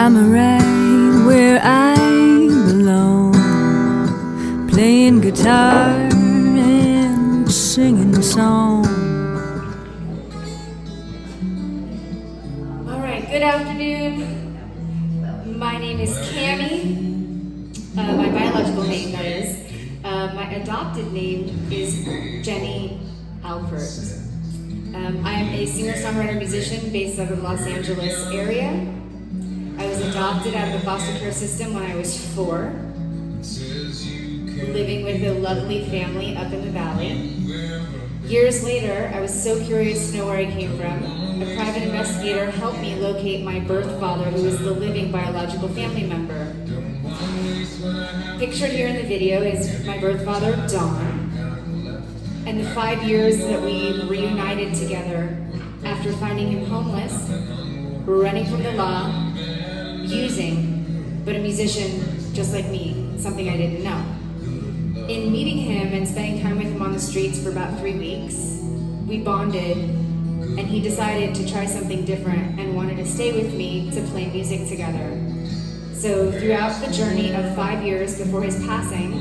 I'm right where I belong, playing guitar and singing a song. All right, good afternoon. My name is Cami. My biological name, that is. My adopted name is Jenny Alpert. I am a singer-songwriter musician based out of the Los Angeles area. I was adopted out of the foster care system when I was 4, living with a lovely family up in the valley. Years later, I was so curious to know where I came from. A private investigator helped me locate my birth father, who is the living biological family member. Pictured here in the video is my birth father, Don, and the 5 years that we reunited together after finding him homeless, running from the law, using, but a musician just like me, something I didn't know. In meeting him and spending time with him on the streets for about 3 weeks, we bonded, and he decided to try something different and wanted to stay with me to play music together. So throughout the journey of 5 years before his passing,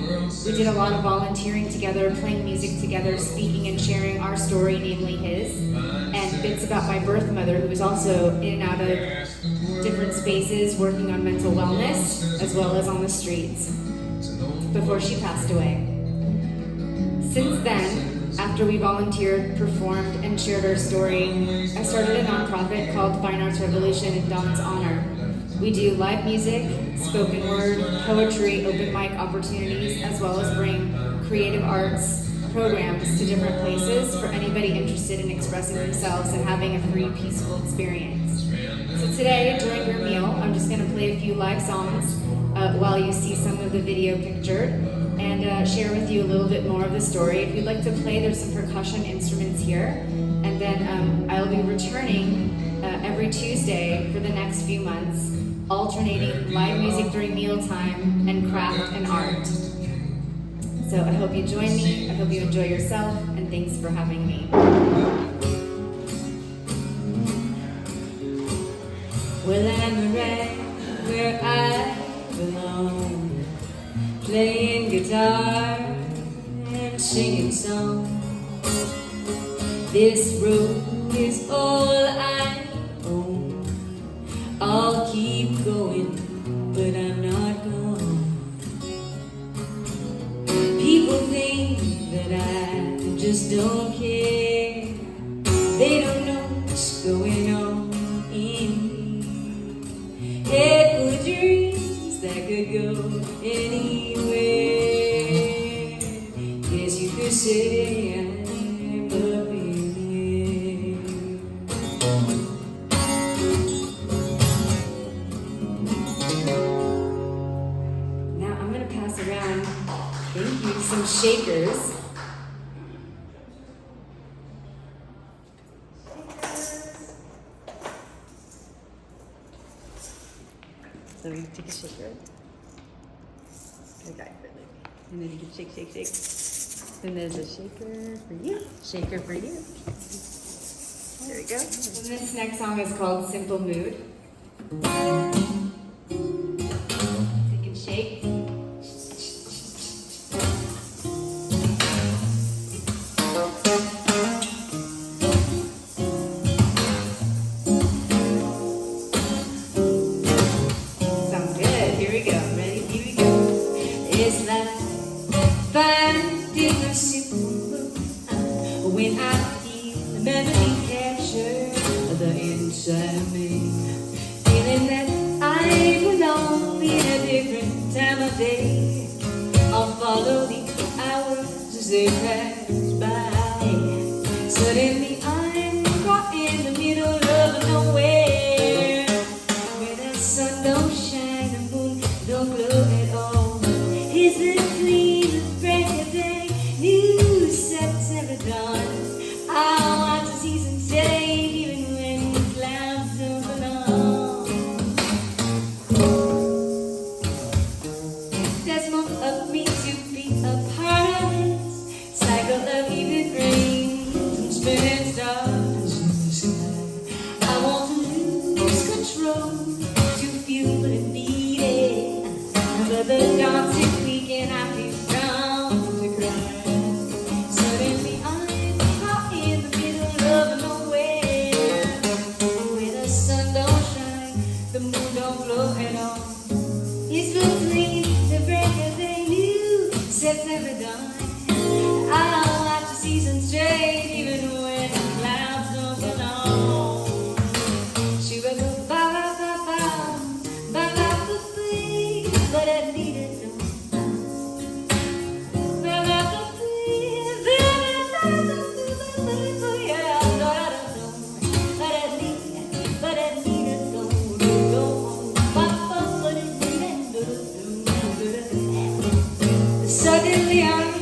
we did a lot of volunteering together, playing music together, speaking and sharing our story, namely his, and bits about my birth mother, who was also in and out of different spaces working on mental wellness, as well as on the streets, before she passed away. Since then, after we volunteered, performed, and shared our story, I started a nonprofit called Fine Arts Revolution in Don's honor. We do live music, spoken word, poetry, open mic opportunities, as well as bring creative arts programs to different places for anybody interested in expressing themselves and having a free, peaceful experience. So today, during your meal, I'm just going to play a few live songs while you see some of the video pictured, and share with you a little bit more of the story. If you'd like to play, there's some percussion instruments here, and then I'll be returning every Tuesday for the next few months, alternating live music during mealtime and craft and art. So I hope you join me, I hope you enjoy yourself, and thanks for having me. Well, I'm right where I belong, playing guitar and singing songs. This road is all I own. I'll keep going, but I'm not gone. People think that I just don't care. They don't know what's going on in me. Head full of dreams that could go anywhere. Guess you could say I'm up in the air. Now I'm going to pass around, thank you, some shakers. So you take a shaker. Okay, and then you can shake, shake, shake. Then there's a shaker for you. Shaker for you. There we go. And this next song is called Simple Mood. You can shake. Sounds good. Here we go. Ready? Here we go. It's like finding a simple mood when I feel the melody capture the inside of me, feeling that I belong in a different time of day. I'll follow the hours as they pass by. Suddenly I'm caught in the middle of nowhere, where the sun don't shine, the moon don't glow at all. Is it clean, break a day, new September dawn? I want to see some shade even when the clouds don't belong. There's more of me to be a part of this cycle of even rains and spinning stars in the sky. I want to lose control, to feel The dancing weekend I feel bound to cry. Suddenly I'm caught in the middle of nowhere, where the sun don't shine, the moon don't glow at all. It's between the break of day, new September dawn. I'll watch the seasons change even when the clouds don't belong. She will go ba ba ba ba ba ba ba ba, but I need it no. Ba ba ba ba ba ba ba ba, yeah, but I don't know. But I need it no. Suddenly I'm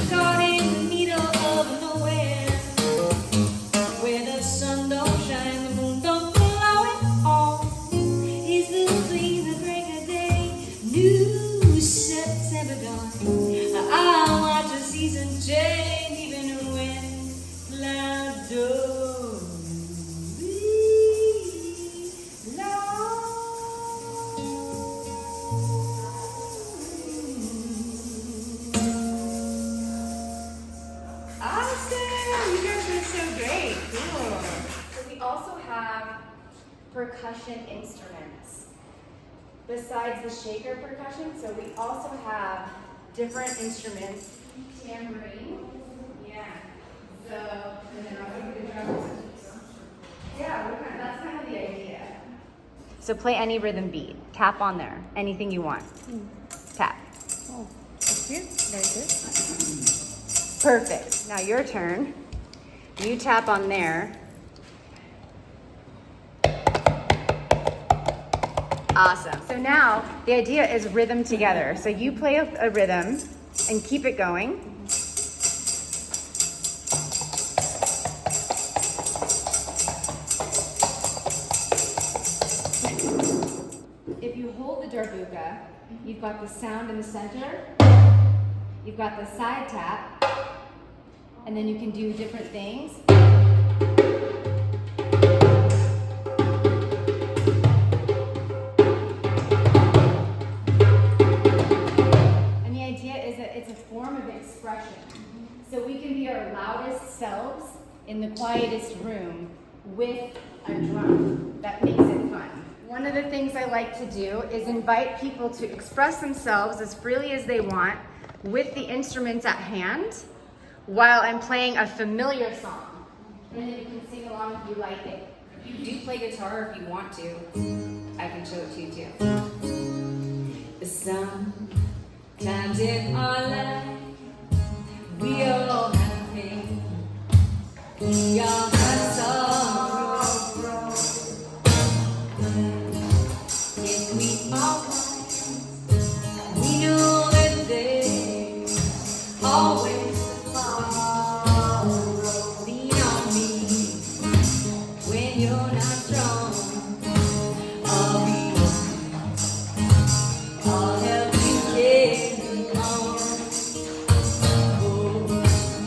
caught in the middle of nowhere, where the sun don't shine, the moon don't glow at all. It's between the break of day, new September dawn. I'll watch the seasons change even when clouds don't Awesome! You guys are so great. Cool. So we also have percussion instruments. Besides the shaker percussion, so we also have different instruments. Tambourine. Yeah. So, and then I'll give you the drums. Yeah, that's kind of the idea. So play any rhythm beat. Tap on there. Anything you want. Tap. Oh, that's good. Very good. Perfect. Now your turn. You tap on there. Awesome. So now the idea is rhythm together. So you play a rhythm and keep it going. If you hold the darbuka, you've got the sound in the center. You've got the side tap, and then you can do different things. And the idea is that it's a form of expression. So we can be our loudest selves in the quietest room with a drum. That makes it fun. One of the things I like to do is invite people to express themselves as freely as they want with the instruments at hand while I'm playing a familiar song. And then you can sing along if you like it. If you do play guitar if you want to, I can show it to you too. Sometimes in our life, we all have pain. We all have sorrow. Yet we are wise. We know that there's always tomorrow. Lean on me when you're not strong. I'll be I'll help you carry on. Oh,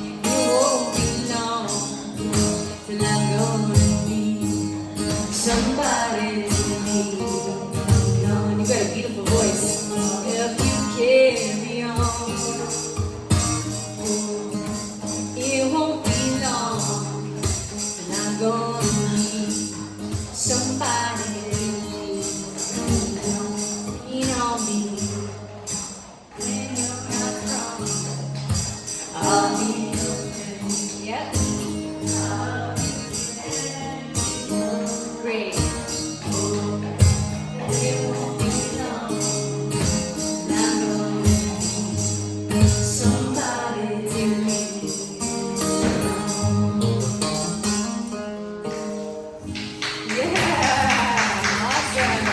you won't be long till I'm gonna need somebody to need. You got a beautiful voice. Help you carry on. Oh, it won't be long till I'm gonna need somebody to lean on me when you're not strong. I'll be yep. Great. It won't be long. I'm gonna need somebody to lean. Yeah! Awesome!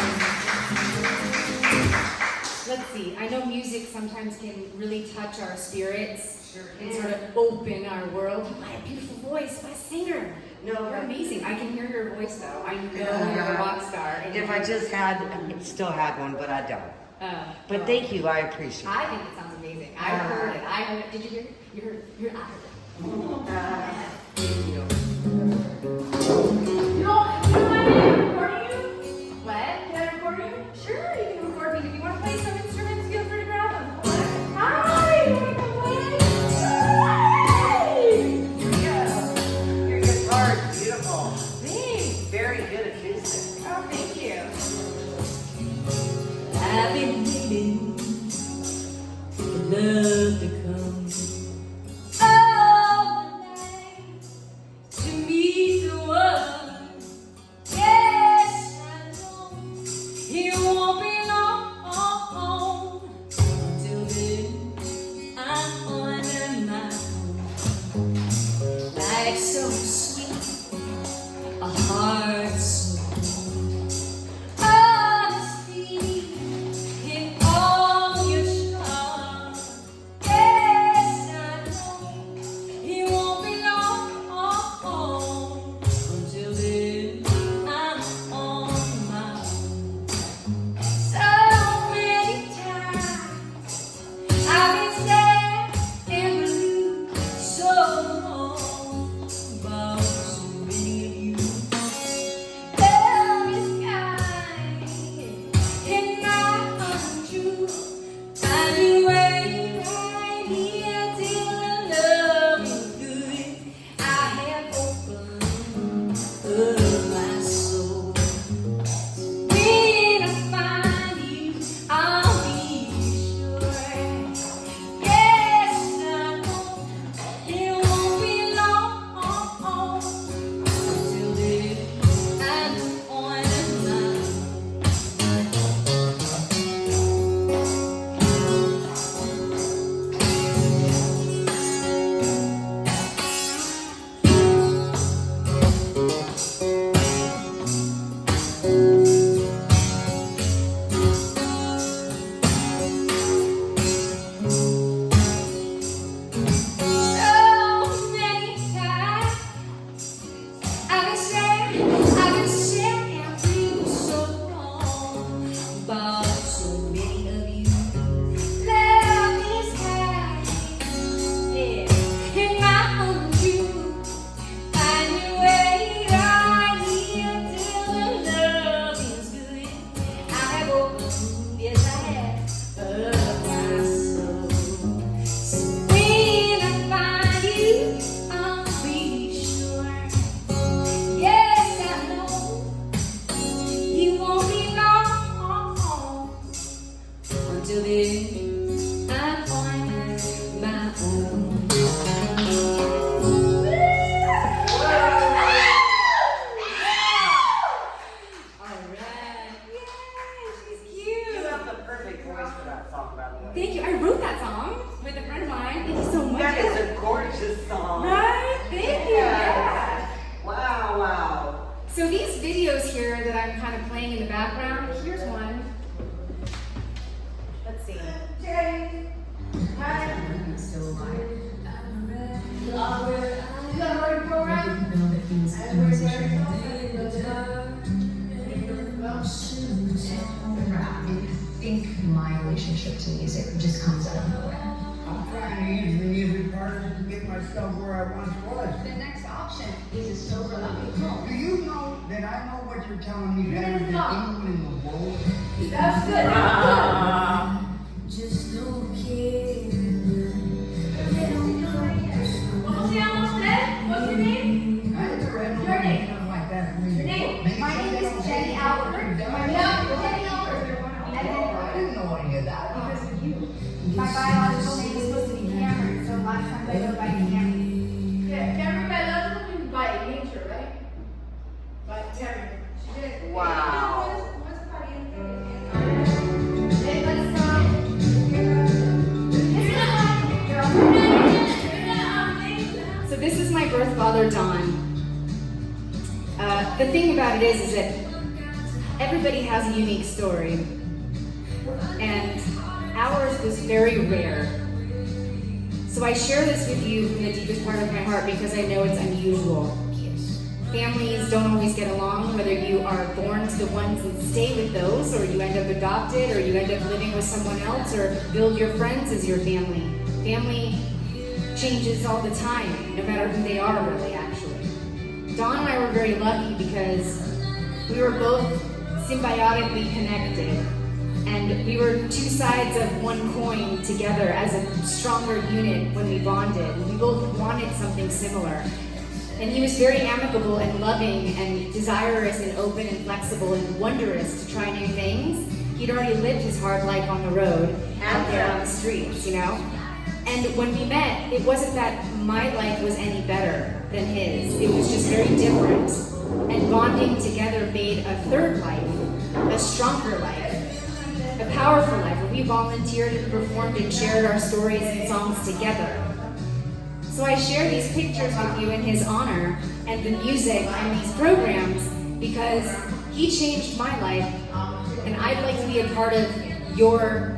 Let's see. I know music sometimes can really touch our spirits and sort of open our world. What a beautiful voice. What a singer. No, You're but- amazing. I can hear your voice though. I know you're a rock star. And If I just still had one, but I don't. But oh. thank you, I appreciate it. I think it sounds amazing. I heard it. I heard it. Did you hear it? You heard it? I heard it. Thank you. You don't mind me recording you? What? Can I record you? Sure, you can record me. If you want to play some instruments, feel I've been waiting for love to come. Oh, night to meet the one. Yes, I know he won't be long. Till then, I'm on my own. Life's so sweet, a heart so cold. Honesty in all your charm. Yes, I know he won't be long. Until then, I'm on my own. So many times I've been sad and blue, so long about so many of you. Love is kind and not untrue. I've been waiting right here till the love is good. I have opened up my soul. When I find you, I'll be sure. Yes, I know it won't be long. Until then, I'm on my own. So many times I've been sad and blue, so long about so many of you. Love is kind, yeah, and not untrue. I knew wait right here till the love is good. I have opened, yes I have, up my soul. So when I find you, I'll be sure. Yes, I know you won't be long. Until then, I'm on my own. Alright. Yay, she's cute. You have the perfect voice for that song, by the way. Thank you. I wrote that song with a friend of mine. Thank you so much. That is a gorgeous song. Right? Thank you. Yeah. Wow, wow. So these videos here that I'm kind of playing in the background, here's one. Let's see. I'm still alive. I think my relationship to music just comes out of nowhere. I'm trying to use the music part to get myself where I once was. The next option is a sober loving home. Do you know that I know what you're telling me better than anyone in the world? That's good. Just don't care. What's your name? I ain't read no Your name? nothing like that. Your name? My name is Jenny Albert. Jenny Albert. I didn't know any of that. Because of you. My biological name is supposed to be Cameron, so a lot of times I go by Cameron. Yeah, Cameron by love and by nature, right? By Cameron. She did. Wow. Hey, let's So this is my birth father, Don. The thing about it is that everybody has a unique story, and ours was very rare. So I share this with you from the deepest part of my heart because I know it's unusual. Families don't always get along, whether you are born to the ones and stay with those, or you end up adopted, or you end up living with someone else, or build your friends as your family. Family changes all the time, no matter who they are, really, actually. Dawn and I were very lucky because we were both symbiotically connected, and we were two sides of one coin together as a stronger unit when we bonded. We both wanted something similar. And he was very amicable and loving and desirous and open and flexible and wondrous to try new things. He He'd already lived his hard life on the road, out there on the streets, you know? And when we met, it wasn't that my life was any better than his. It was just very different. And bonding together made a third life, a stronger life, a powerful life, where we volunteered and performed and shared our stories and songs together. So I share these pictures with you in his honor and the music and these programs because he changed my life, and I'd like to be a part of your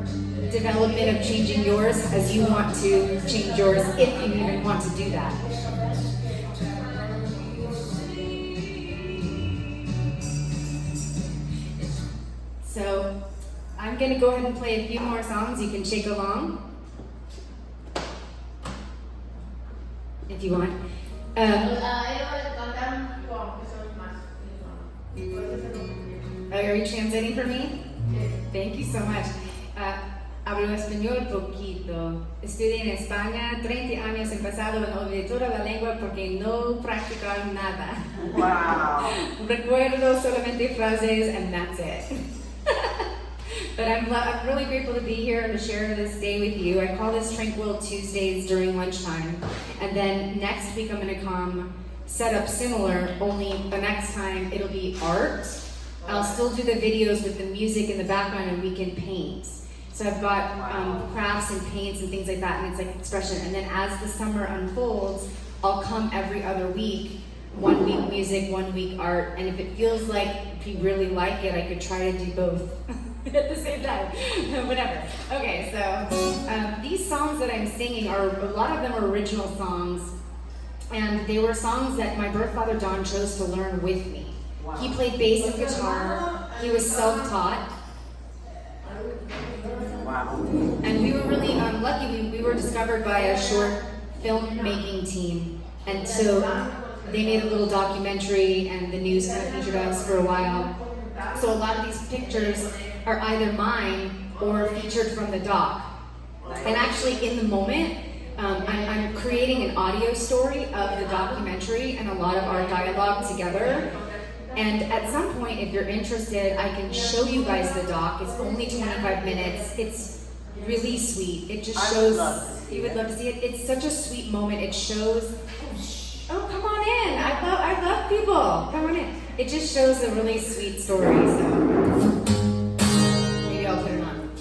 development of changing yours as you want to change yours, if you even want to do that. So I'm going to go ahead and play a few more songs. You can shake along if you want. Are you translating for me? Thank you so much. Hablo español poquito. Estudié en España 30 años en pasado en olvidé toda la lengua porque no practicar nada. Wow. Recuerdo solamente frases and that's it. But I'm really grateful to be here to share this day with you. I call this Tranquil Tuesdays during lunchtime. And then next week I'm going to come set up similar, only the next time it'll be art. I'll still do the videos with the music in the background and we can paint. So I've got crafts and paints and things like that, and it's like expression. And then as the summer unfolds, I'll come every other week, 1 week music, 1 week art, and if it feels like, if you really like it, I could try to do both at the same time, whatever. Okay, so these songs that I'm singing a lot of them are original songs, and they were songs that my birth father Don chose to learn with me. Wow. He played bass and guitar, he was self-taught. Wow. And we were really lucky. We were discovered by a short filmmaking team. And so they made a little documentary and the news kind of featured us for a while. So a lot of these pictures are either mine or featured from the doc. And actually in the moment, I'm creating an audio story of the documentary and a lot of our dialogue together. And at some point, if you're interested, I can show you guys the doc. It's only 25 minutes. It's really sweet. It just shows, you would love to see it. It's such a sweet moment. It shows, oh, come on in. I love people. Come on in. It just shows a really sweet story. So maybe I'll put it on.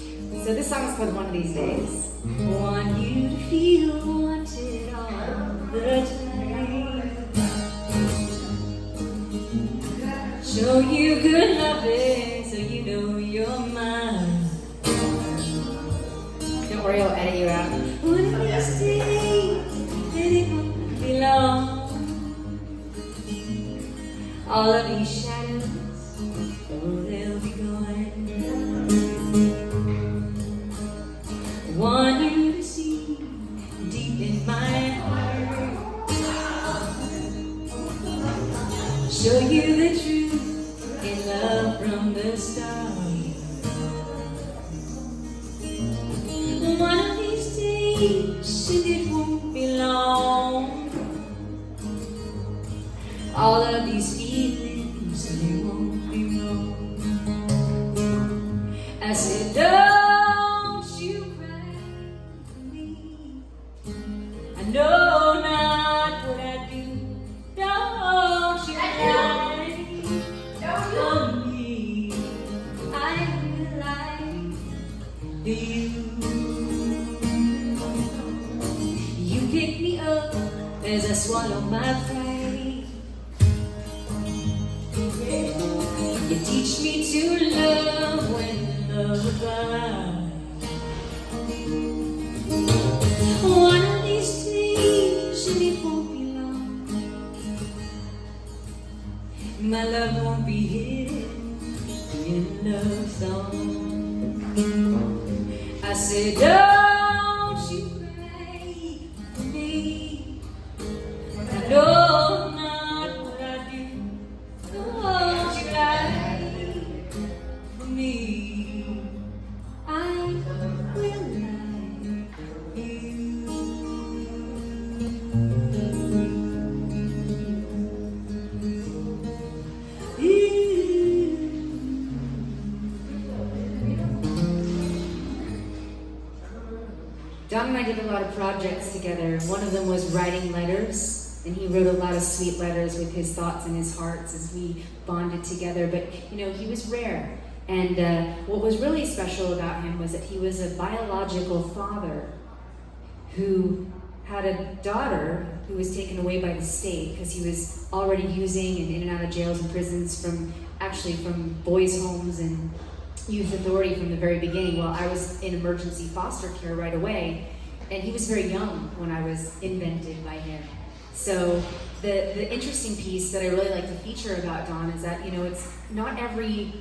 So this song is called One of These Days. Want you to feel wanted all the time. Show you good loving so you know you're mine. Don't worry, I'll edit you out. One of these days, it won't be long. All of these shadows, oh, they'll be gone. Want you to see deep in my heart. Show you the truth. Love from the start. One of these days, and it won't be long. All of these feelings, they won't be wrong. I said, don't you cry for me. I know not what I do. Don't you cry. You pick me up as I swallow my pride. You teach me to love when love abides. One of these days, and it won't be long, my love won't be hidden in love song. I said, don't you cry for me. I know not what I do. Don't you cry for me. I will like you. and I did a lot of projects together. One of them was writing letters, and he wrote a lot of sweet letters with his thoughts and his hearts as we bonded together. But, you know, he was rare. And what was really special about him was that he was a biological father who had a daughter who was taken away by the state because he was already using and in and out of jails and prisons from boys' homes and youth authority from the very beginning, while I was in emergency foster care right away. And he was very young when I was invented by him. So the interesting piece that I really like to feature about Don is that, you know, it's not every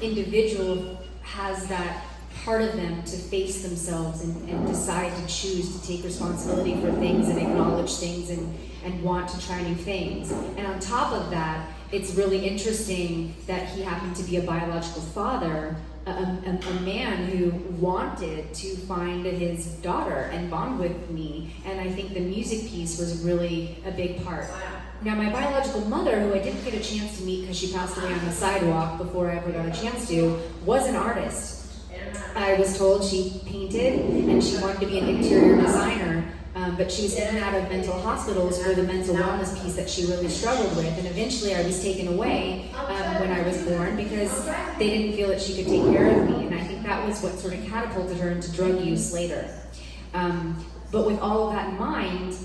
individual has that part of them to face themselves and decide to choose to take responsibility for things and acknowledge things and want to try new things. And on top of that, it's really interesting that he happened to be a biological father, a man who wanted to find his daughter and bond with me. And I think the music piece was really a big part. Now, my biological mother, who I didn't get a chance to meet because she passed away on the sidewalk before I ever got a chance to, was an artist. I was told she painted and she wanted to be an interior designer, but she was in and out of mental hospitals for the mental wellness piece that she really struggled with. And eventually I was taken away when I was born because they didn't feel that she could take care of me. And I think that was what sort of catapulted her into drug use later. But with all of that in mind,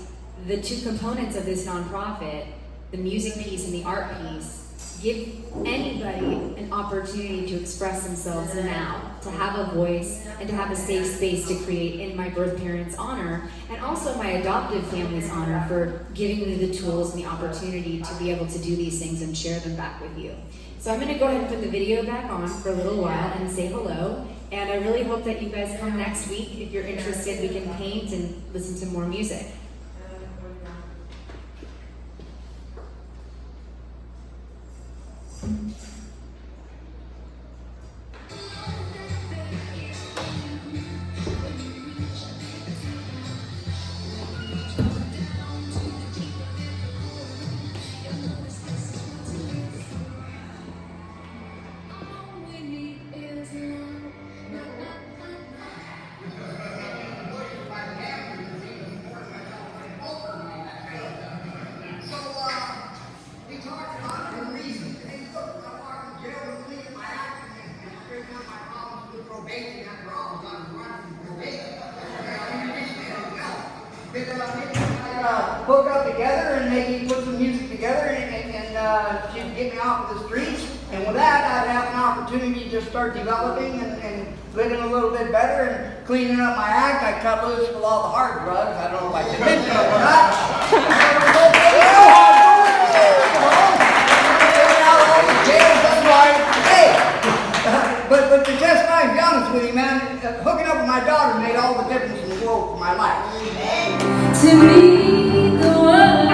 the two components of this nonprofit, the music piece and the art piece, give anybody an opportunity to express themselves now, to have a voice, and to have a safe space to create in my birth parents' honor, and also my adoptive family's honor for giving me the tools and the opportunity to be able to do these things and share them back with you. So I'm going to go ahead and put the video back on for a little while and say hello, and I really hope that you guys come next week. If you're interested, we can paint and listen to more music. Hook up together and maybe put some music together and she'd get me off of the streets. And with that, I'd have an opportunity to start developing and living a little bit better and cleaning up my act. I cut loose with all the hard drugs. I don't know if I should mention it or not. But to testify and be honest with you, man, hooking up with my daughter made all the difference in the world for my life. To me, the one,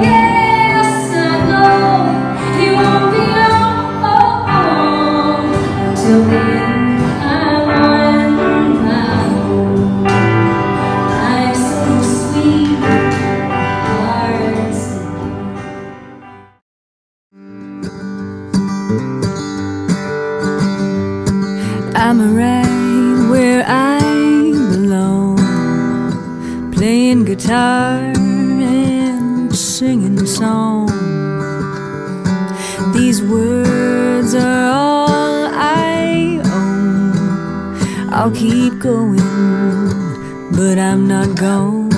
yes, I know he won't be long till then I run out. I'm so sweet, hearts. I'm right where I belong, playing guitar and singing songs. These words are all I own. I'll keep going, but I'm not gone.